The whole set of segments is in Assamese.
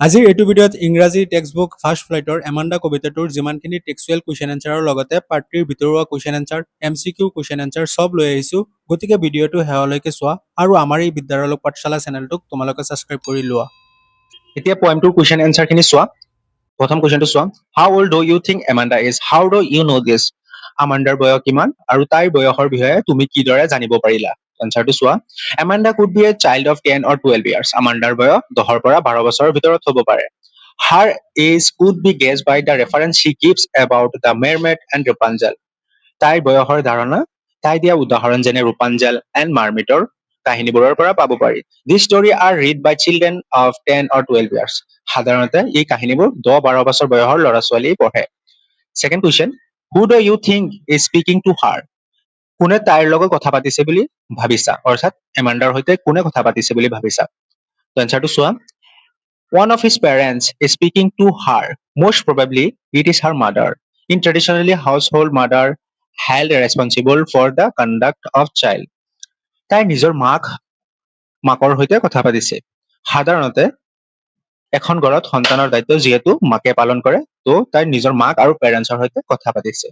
আজিৰ এইটো ভিডিঅ'ত ইংৰাজী টেক্সটবুক ফাৰ্ষ্ট ফ্লাইটৰ এমাণ্ডা কবিতাটোৰ যিমানখিনি টেক্সচুৱেল কুৱেশ্যন এনচাৰৰ লগতে পাৰ্ট 3ৰ ভিতৰুৱা question answer MCQ question answer সব লৈ আহিছোঁ। গতিকে ভিডিঅ'টো শেষলৈকে চোৱা আৰু আমাৰ এই বিদ্যাৰলক পাঠশালা চেনেলটোক তোমালোকে ছাবস্ক্ৰাইব কৰি লোৱা। এতিয়া পয়েমটোৰ কুৱেশ্যন এনচাৰখিনি চোৱা। প্ৰথম কুৱেশ্যনটো চোৱা। How old do you think Amanda is? How do you know' this? আমাণ্ডাৰ বয়স কিমান আৰু তাইৰ বয়সৰ বিষয়ে তুমি কিদৰে জানিব পাৰিলা? এনচাৰটো চোৱা। Amanda could be a child of 10 or 12 years. আমাণ্ডাৰ বয়স 10ৰ পৰা 12 বছৰৰ ভিতৰত হ'ব পাৰে। Her age could be guessed by the reference she gives about the mermaid and Rapunzel. তাইৰ বয়সৰ ধাৰণা তাই দিয়া উদাহৰণ যেনে ৰূপাঞ্জল এণ্ড মাৰ্মিটৰ কাহিনীবোৰৰ পৰা পাব পাৰি। This story are read by children of 10 or 12 years. সাধাৰণতে এই কাহিনীবোৰ 10-12 বছৰ বয়সৰ ল'ৰা ছোৱালীয়ে পঢ়ে। Second question, who do you think is speaking to her? কোনে তাইৰ লগত কথা পাতিছে বুলি ভাবিছা? অৰ্থাৎ এমাণ্ডাৰ সৈতে কোনে কথা পাতিছে বুলি ভাবিছা? এনচাৰটো চোৱা। One of his parents is speaking to her. Most probably, it is her mother. In traditionally, household mother held responsible for the conduct of child. তাই নিজৰ মাকৰ সৈতে কথা পাতিছে। সাধাৰণতে এখন ঘৰত সন্তানৰ দায়িত্ব যিহেতু মাকে পালন কৰে, তো তাই নিজৰ মাক আৰু পেৰেণ্টছৰ সৈতে কথা পাতিছে।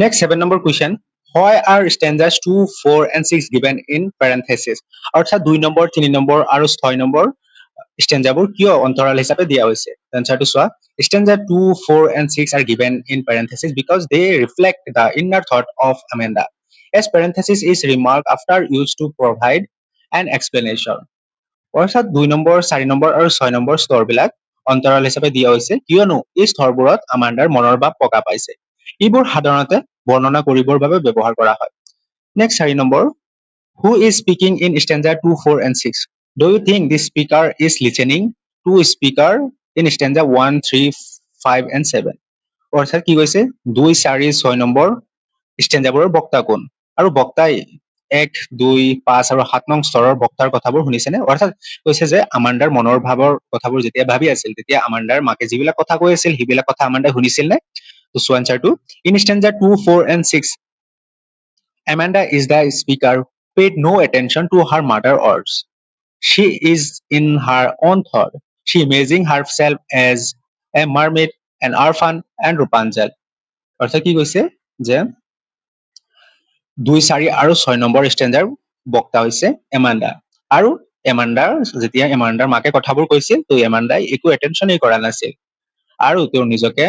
Next 7 number question, why are stanzas 2, 4 and 6 given in parenthesis? অৰ্থাৎ 2 নম্বৰ, 3 নম্বৰ আৰু 6 নম্বৰ ষ্টেঞ্জাবোৰ কিয় অন্তৰাল হিচাপে দিয়া হৈছে? এনচাৰটো চোৱা। Stanza 2, 4 and 6 are given in parenthesis because they reflect the inner thought of Amanda. As parenthesis is remarked after used to provide an explanation. অৰ্থাৎ 2 নম্বৰ, 4 নম্বৰ আৰু 6 নম্বৰ স্তৰবিলাক অন্তৰাল হিচাপে দিয়া হৈছে কিয়নো এই স্তৰবোৰত আমাণ্ডাৰ মনৰ ভাৱ প্ৰকাশ পাইছে। এইবোৰ সাধাৰণতে বৰ্ণনা কৰিবৰ বাবে ব্যৱহাৰ কৰা হয়। Next 4 number, who is speaking in stanza 2, 4 and 6? Do you think this speaker is listening to speaker in stanza 1, 3, 5 and 7? অৰ্থাৎ কি কৈছে 2, 4, 6 নম্বৰ ষ্টেঞ্জাবোৰৰ বক্তা কোন আৰু বক্তাই 1, 2, 5 আৰু 7 নং স্তৰৰ বক্তাৰ কথাবোৰ শুনিছেনে? অৰ্থাৎ কৈছে যে আমাণ্ডাৰ মনৰ ভাৱৰ কথাবোৰ যেতিয়া ভাবি আছিল তেতিয়া আমাণ্ডাৰ মাকে যিবিলাক কথা কৈ আছিল সেইবিলাক কথা আমাণ্ডাই শুনিছিল নে? তো চোৱা এনচাৰটো। In stanza 2, 4 and 6, Amanda is the speaker paid no attention to her mother's words. She is in her own thought. She imagining herself as a mermaid, an orphan and Rapunzel. অৰ্থাৎ কি কৈছে যে 2, 4 আৰু 6 নম্বৰ ষ্টেঞ্জাৰ বক্তা হৈছে এমাণ্ডা আৰু যেতিয়া এমাণ্ডাৰ মাকে কথাবোৰ কৈছিল তো এমাণ্ডাই একো এটেনশ্যনেই কৰা নাছিল আৰু তেওঁ নিজকে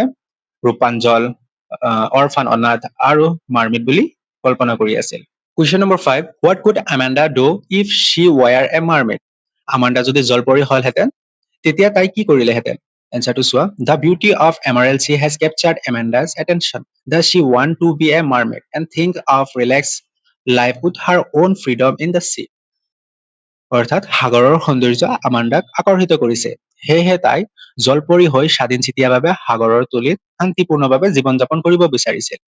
ৰূপাঞ্জল, অৰফান অনাথ আৰু মাৰ্মিড বুলি কল্পনা কৰি আছিল। Question number 5, what could Amanda do if she were a mermaid? Amanda যদি জলপৰী হলহেঁতেন তেতিয়া তাই কি কৰিলেহেঁতেন? এনচাৰটো চোৱা। The beauty of Emerald Sea has captured Amanda's attention. Does she want to be a mermaid and think of relaxed life with her own freedom in the sea? অৰ্থাৎ সাগৰৰ সৌন্দৰ্য আমাণ্ডাক আকৰ্ষিত কৰিছে, সেয়েহে তাই জলপৰী হৈ স্বাধীনচিতীয়াভাৱে সাগৰৰ তলিত শান্তিপূৰ্ণভাৱে জীৱন যাপন কৰিব বিচাৰিছিল।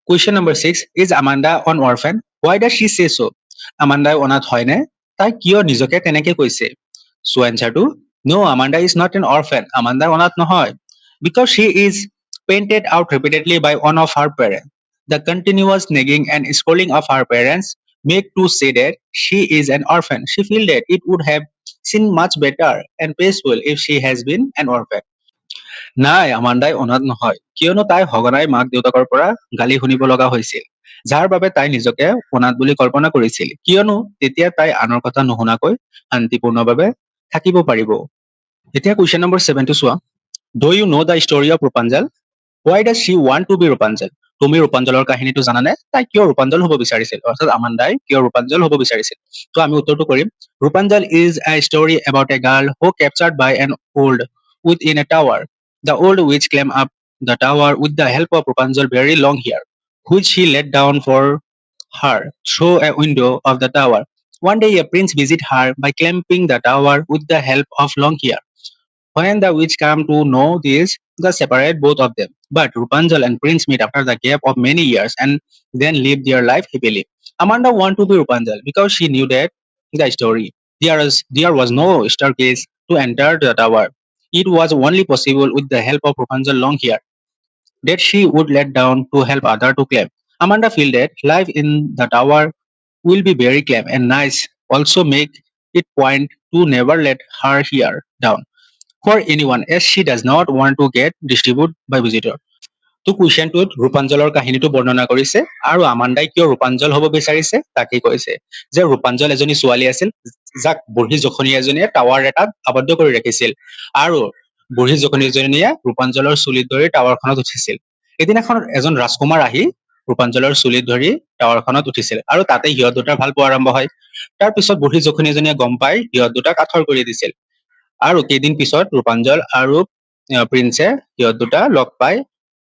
Question number 6, is Amanda an orphan? Why does she say so? আমাণ্ডাই অনাথ হয়নে? তাই কিয় নিজকে তেনেকে কৈছে? So এনচাৰটো, no, Amanda is not an orphan. Amanda অনাথ নহয়। Because she is painted out repeatedly by one of her parents. The continuous nagging and scolding of her parents make to say that she is an orphan. She feel that it would have seemed much better and peaceful if she has been an orphan. নাই, আমাণ্ডাই অনাথ নহয় কিয়নো তাই সঘনাই মাক দেউতাকৰ পৰা গালি শুনিব লগা হৈছিল, যাৰ বাবে তাই নিজকে অনাথ বুলি কল্পনা কৰিছিল কিয়নো তেতিয়া তাই আনৰ কথা নুশুনাকৈ শান্তিপূৰ্ণভাৱে থাকিব পাৰিব। এতিয়া কুৱেশ্যন নম্বৰ 7টো চোৱা। Do you know the story of Rapunzel? Why does she want to be Rapunzel? তুমি ৰূপাঞ্জলৰ কাহিনীটো জানানে? তাই কিয় ৰূপাঞ্জল হ'ব বিচাৰিছিল? অৰ্থাৎ আমাণ্ডাই কিয় ৰূপাঞ্জল হ'ব বিচাৰিছিল? তো আমি উত্তৰটো কৰিম। Rapunzel is a story about a girl who captured by an old witch in a tower. The old witch climbed up the tower with the help of Rapunzel's very long hair, which he let down for her through a window of the tower. One day a prince visited her by climbing the tower with the help of long hair. When the witch came to know this, they separated both of them. But Rapunzel and Prince meet after the gap of many years and then live their life happily. Amanda wanted to be Rapunzel because she knew that the story. There was no staircase to enter the tower. It was only possible with the help of Rapunzel's long hair that she would let down to help others to climb. Amanda feel that life in the tower will be very calm and nice. Also make it point to never let her hair down. for anyone as she does not want to get distributed by visitor. তো কুৱেশ্যনটোত ৰূপাঞ্জলৰ কাহিনীটো বৰ্ণনা কৰিছে আৰু আমাণ্ডাই কিয় ৰূপাঞ্জল হ'ব বিচাৰিছে তাকেই কৈছে যে ৰূপাঞ্জল এজনী ছোৱালী আছিল যাক বুঢ়ী জখনি এজনীয়ে টাৱাৰ এটাত আবদ্ধ কৰি ৰাখিছিল আৰু বুঢ়ী জখনিজনীয়ে ৰূপাঞ্জলৰ চুলিত ধৰি টাৱাৰখনত উঠিছিল। এদিনাখন এজন ৰাজকুমাৰ আহি ৰূপাঞ্জলৰ চুলিত ধৰি টাৱাৰখনত উঠিছিল আৰু তাতে সিহঁত দুটাৰ ভাল পোৱা আৰম্ভ হয়। তাৰ পিছত বুঢ়ী জখনিজনীয়ে গম পাই সিহঁত দুটাক আঁঠৰ কৰি দিছিল আৰু কেইদিন পিছত ৰূপাঞ্জল আৰু প্ৰিন্সে সিহঁত দুটা লগ পাই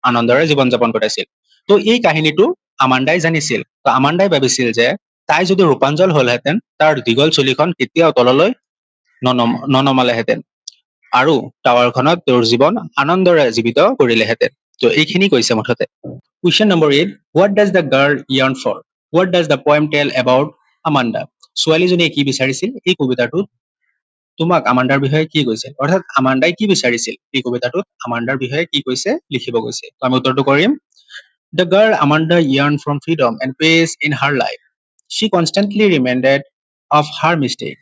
আনন্দৰে জীৱন যাপন কৰাইছিল। তো এই কাহিনীটো আমাণ্ডাই জানিছিল। তো আমাণ্ডাই ভাবিছিল যে তাই যদি ৰূপাঞ্জল হলহেঁতেন তাৰ দীঘল চুলিখন কেতিয়াও তললৈ ননমালেহেঁতেন আৰু টাৱাৰখনত তেওঁৰ জীৱন আনন্দৰে জীৱিত কৰিলেহেঁতেন। তো এইখিনি কৈছে মুঠতে। Question number 8, what does the girl yearn for? What does the poem tell about Amanda? ছোৱালীজনীয়ে কি বিচাৰিছিল? এই কবিতাটোত তোমাক আমাণ্ডাৰ বিষয়ে কি কৈছিল? অৰ্থাৎ আমাণ্ডাই কি বিচাৰিছিল? এই কবিতাটোত আমাণ্ডাৰ বিষয়ে কি কৈছে লিখিব গৈছে। তো আমি উত্তৰটো কৰিম। The girl Amanda yearned from freedom and peace in her life. She constantly reminded of her mistake.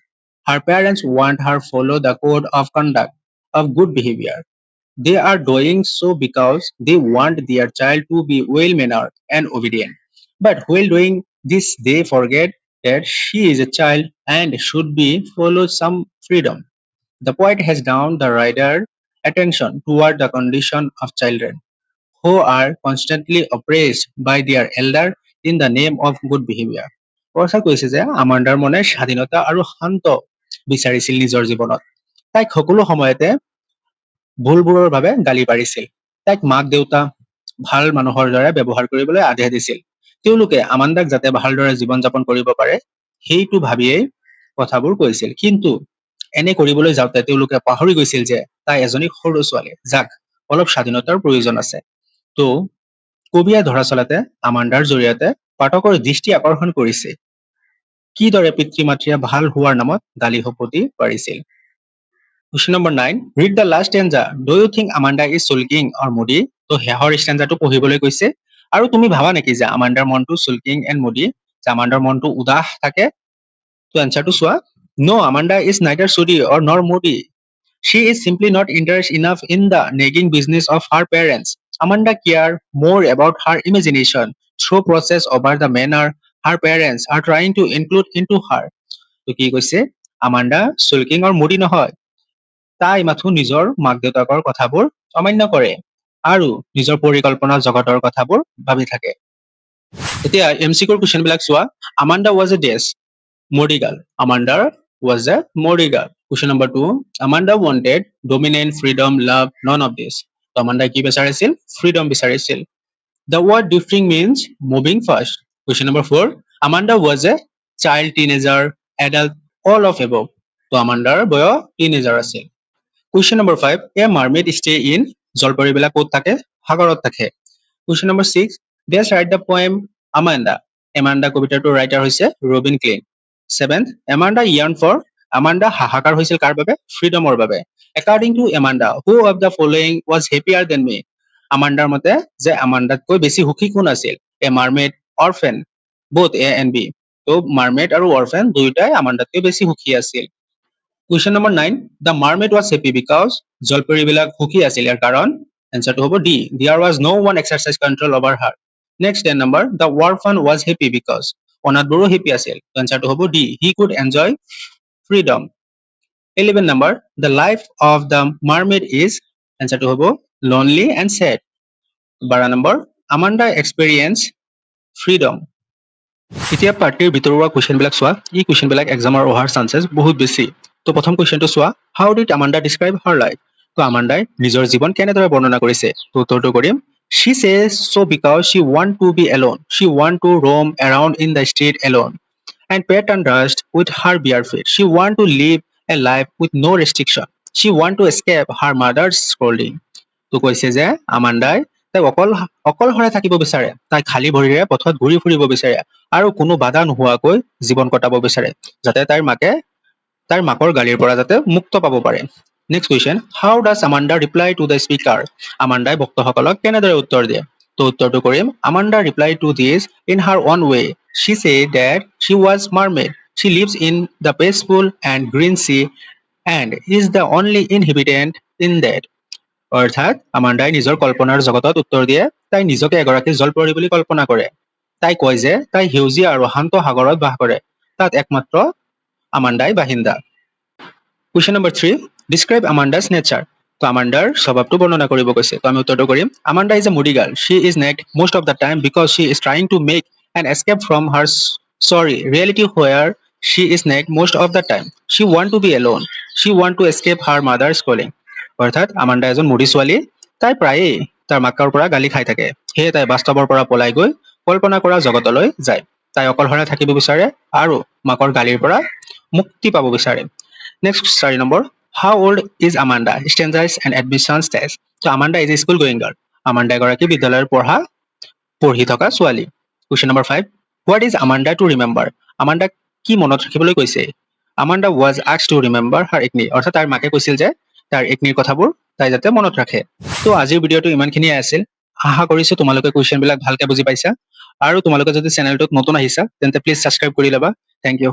Her parents want her follow the code of conduct of good behavior. They are doing so because they want their child to be well-mannered and obedient. But while doing this, they forget that she is a child and should be followed some freedom. The poet has drawn the reader's attention toward the condition of children who are constantly oppressed by their elder in the name of good behavior. অৰ্থাৎ কৈছে যে আমাণ্ডাৰ মনে স্বাধীনতা আৰু শান্ত বিচাৰিছিল নিজৰ জীৱনত। তাইক সকলো সময়তে ভুলবোৰৰ বাবে গালি পাৰিছিল। তাইক মাক দেউতা ভাল মানুহৰ দৰে ব্যৱহাৰ কৰিবলৈ আদেশ দিছিল। তেওঁলোকে আমাণ্ডাক যাতে ভালদৰে জীৱন যাপন কৰিব পাৰে সেইটো ভাবিয়েই কথাবোৰ কৈছিল। কিন্তু এনে কৰিবলৈ যাওঁতে তেওঁলোকে পাহৰি গৈছিল যে তাই এজনী সৰু ছোৱালী যাক অলপ স্বাধীনতাৰ প্ৰয়োজন আছে। তো কবিয়ে দৰাচলতে আমাণ্ডাৰ জৰিয়তে পাঠকৰ দৃষ্টি আকৰ্ষণ কৰিছে কিদৰে পিতৃ মাতৃয়ে ভাল হোৱাৰ নামত গালি শপতি পাৰিছিল। Question number 9, read the last stanza. Do you think Amanda is sulking or moody? তো শেষৰ ষ্টেঞ্জাটো পঢ়িবলৈ কৈছে আৰু তুমি ভাবা নেকি যে আমাণ্ডাৰ মনটো চুলকিং এণ্ড মুডি, যে আমাণ্ডাৰ মনটো উদাস থাকে? তো এনচাৰটো চোৱা। No, Amanda is neither sooty or nor moody. She is simply not interested enough in the nagging business of her parents. Amanda cares more about her imagination through process over the manner her parents are trying to include into her. তো কি কৈছে? আমাণ্ডা চুলকিং অৰ মুডি নহয়। তাই মাথো নিজৰ মাক দেউতাকৰ কথাবোৰ অমান্য কৰে আৰু নিজৰ পৰিকল্পনা জগতৰ কথাবোৰ ভাবি থাকে। এতিয়া MCQৰ কুৱেশ্যন বিলাক চোৱা। আমাণ্ডা ৱাজ এ ডেছ Modi girl. Amanda was a Modi girl. Question number 2. Amanda wanted dominance, freedom, love, none of this. So Amanda কি বিচাৰিছিল? Freedom বিচাৰিছিল. The word drifting means moving fast. Question number 4. Amanda was a child, teenager, adult, all of above. So Amanda বয়স teenager আছিল. Question number 5. A mermaid stay in জলপৰীবিলাক ক'ত থাকে? সাগৰত থাকে. Question number 6. Let's write the poem Amanda. Amanda কবিতাটোৰ ৰাইটাৰ হৈছে Robin Klein. 7th, Amanda yearned for. Amanda হাহাকাৰ হৈছিল কাৰ বাবে? ফ্ৰীডমৰ বাবে। According to Amanda, who of the following was happier than me? আমাণ্ডাৰ মতে যে আমাণ্ডাতকৈ বেছি সুখী কোন আছিল? A mermaid, orphan, both A and B. তো মাৰ্মেড আৰু অৰফেন দুয়োটাই আমাণ্ডাতকৈ বেছি সুখী আছিল। Question number 9, the mermaid was happy because জলপৰীবিলাক সুখী আছিল। ইয়াৰ কাৰণ এনচাৰটো হ'ব D. There was no one exercise control over her. Next 10 number, the orphan was happy because অনাথবোৰো হেপী আছিল। এনচাৰটো হ'ব D. He could enjoy freedom. 11 number, the life of the mermaid is এনচাৰটো হ'ব lonely and sad. 12 number, Amanda experienced freedom. এতিয়া পাৰ্টিৰ ভিতৰুৱা কুৱেশ্যন বিলাক চোৱা। এই কুৱেশ্যন বিলাক এক্সামৰ অহাৰ চান্সেছ বহুত বেছি। তো প্ৰথম কুৱেশ্যনটো চোৱা। How did Amanda describe her life? তো আমাণ্ডাই নিজৰ জীৱন কেনেদৰে বৰ্ণনা কৰিছে? তো উত্তৰটো কৰিম। She says so because she want to be alone. She want to roam around in the street alone and pat and dust with her bare feet. She want to live a life with no restriction. She want to escape her mother's scolding. তো কৈছে যে আমাণ্ডাই তাই অকলশৰে থাকিব বিচাৰে। তাই খালী ভৰিৰে পথত ঘূৰি ফুৰিব বিচাৰে আৰু কোনো বাধা নোহোৱাকৈ জীৱন কটাব বিচাৰে যাতে তাইৰ মাকৰ গালিৰ পৰা যাতে মুক্ত পাব পাৰে। Next question, how does Amanda reply to the speaker? আমাণ্ডাই বক্তাসকলক কেনেদৰে উত্তৰ দিয়ে? তো উত্তৰটো কৰিম। Amanda reply to this in her own way. She said that she was mermaid. She lives in the peaceful and green sea and is the only inhabitant in that. অৰ্থাৎ আমাণ্ডাই নিজৰ কল্পনাৰ জগতত উত্তৰ দিয়ে তাই নিজকে এগৰাকী জলপৰী বুলি কল্পনা কৰে। তাই কয় যে তাই সেউজীয়া আৰু শান্ত সাগৰত বাস কৰে, তাত একমাত্ৰ আমাণ্ডাই বাসিন্দা। Question number 3, describe Amanda's nature. তো আমাণ্ডাৰ স্বভাৱটো বৰ্ণনা কৰিব কৈছে। তো আমি উত্তৰটো কৰিম, Amanda is a moody girl. She is nagged most of the time because she is trying to make an escape from her sorry reality where she is naked most of the time. She want to be alone. She want to escape her mother's calling. অৰ্থাৎ আমাণ্ডা এজন মুডি ছোৱালী, তাই প্ৰায়েই তাৰ মাকৰ পৰা গালি খাই থাকে, সেয়ে তাই বাস্তৱৰ পৰা পলাই গৈ কল্পনা কৰা জগতলৈ যায়। তাই অকলশৰে থাকিব বিচাৰে আৰু মাকৰ গালিৰ পৰা মুক্তি পাব বিচাৰে। Next 4 number, how old is Amanda? Standards and admission stage. তো Amanda is a school going girl. Amanda এগৰাকী বিদ্যালয়ৰ পঢ়ি থকা ছোৱালী। Question number 5, what is Amanda to remember? আমাণ্ডাক কি মনত ৰাখিবলৈ কৈছে? Amanda was asked to remember her acne. অৰ্থাৎ তাৰ মাকে কৈছিল যে তাৰ একনিৰ কথাবোৰ তাই যাতে মনত ৰাখে। তো আজিৰ ভিডিঅ'টো ইমানখিনিয়ে আছিল। আশা কৰিছো তোমালোকে কুৱেশ্যনবিলাক ভালকে বুজি পাইছা, আৰু তোমালোকে যদি চেনেলটোত নতুন আহিছা তেন্তে প্লিজ ছাবস্ক্ৰাইব কৰি ল'বা। Thank U.